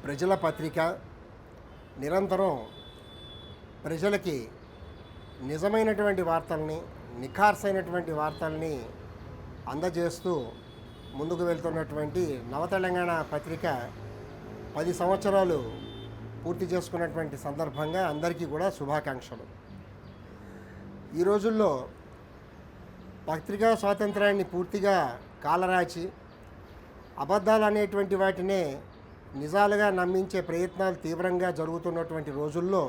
ప్రజల పత్రిక నిరంతరం ప్రజలకి నిజమైనటువంటి వార్తల్ని, నిఖార్సైనటువంటి వార్తల్ని అందజేస్తూ ముందుకు వెళ్తున్నటువంటి నవతెలంగాణ పత్రిక 10 సంవత్సరాలు పూర్తి చేసుకున్నటువంటి సందర్భంగా అందరికీ కూడా శుభాకాంక్షలు. ఈ రోజుల్లో పత్రికా స్వాతంత్రాన్ని పూర్తిగా కాలరాచి అబద్ధాలు అనేటువంటి వాటినే నిజాలుగా నమ్మించే ప్రయత్నాలు తీవ్రంగా జరుగుతున్నటువంటి రోజుల్లో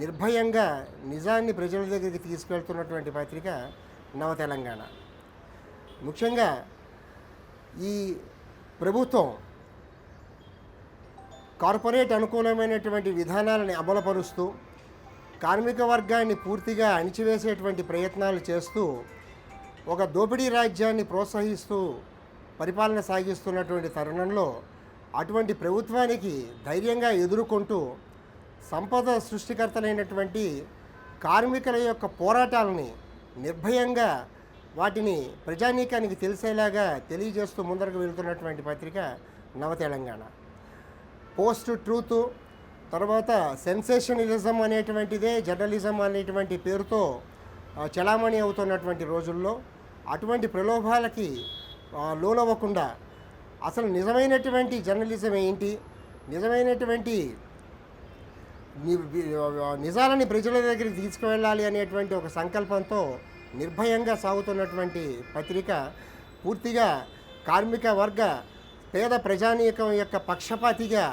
నిర్భయంగా నిజాన్ని ప్రజల దగ్గరికి తీసుకెళ్తున్నటువంటి పత్రిక నవతెలంగాణ. ముఖ్యంగా ఈ ప్రభుత్వం కార్పొరేట్ అనుకూలమైనటువంటి విధానాలను అమలుపరుస్తూ కార్మిక వర్గాన్ని పూర్తిగా అణిచివేసేటువంటి ప్రయత్నాలు చేస్తూ ఒక దోపిడీ రాజ్యాన్ని ప్రోత్సహిస్తూ పరిపాలన సాగిస్తున్నటువంటి తరుణంలో అటువంటి ప్రభుత్వానికి ధైర్యంగా ఎదుర్కొంటూ సంపద సృష్టికర్తలైనటువంటి కార్మికుల యొక్క పోరాటాలని నిర్భయంగా వాటిని ప్రజానీకానికి తెలిసేలాగా తెలియజేస్తూ ముందరకు వెళ్తున్నటువంటి పత్రిక నవతెలంగాణ. పోస్ట్ ట్రూత్ తర్వాత సెన్సేషనలిజం అనేటువంటిదే జర్నలిజం అనేటువంటి పేరుతో చలామణి అవుతున్నటువంటి రోజుల్లో అటువంటి ప్రలోభాలకి లోనవ్వకుండా అసలు నిజమైనటువంటి జర్నలిజం ఏంటి, నిజమైనటువంటి నిజాలని ప్రజల దగ్గరికి తీసుకువెళ్ళాలి అనేటువంటి ఒక సంకల్పంతో నిర్భయంగా సాగుతున్నటువంటి పత్రిక పూర్తిగా కార్మిక వర్గ పేద ప్రజానీకం యొక్క పక్షపాతిగా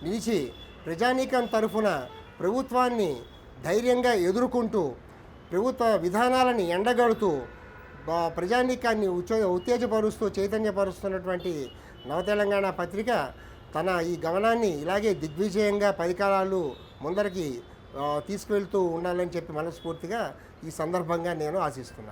నిలిచి ప్రజానీకం తరఫున ప్రభుత్వాన్ని ధైర్యంగా ఎదుర్కొంటూ ప్రభుత్వ విధానాలను ఎండగడుతూ ప్రజానీకాన్ని ఉత్తేజపరుస్తూ చైతన్యపరుస్తున్నటువంటి నవతెలంగాణ పత్రిక తన ఈ గమనాన్ని ఇలాగే దిగ్విజయంగా 10 కాలాలు ముందరికి తీసుకువెళ్తూ ఉండాలని చెప్పి మనస్ఫూర్తిగా ఈ సందర్భంగా నేను ఆశిస్తున్నాను.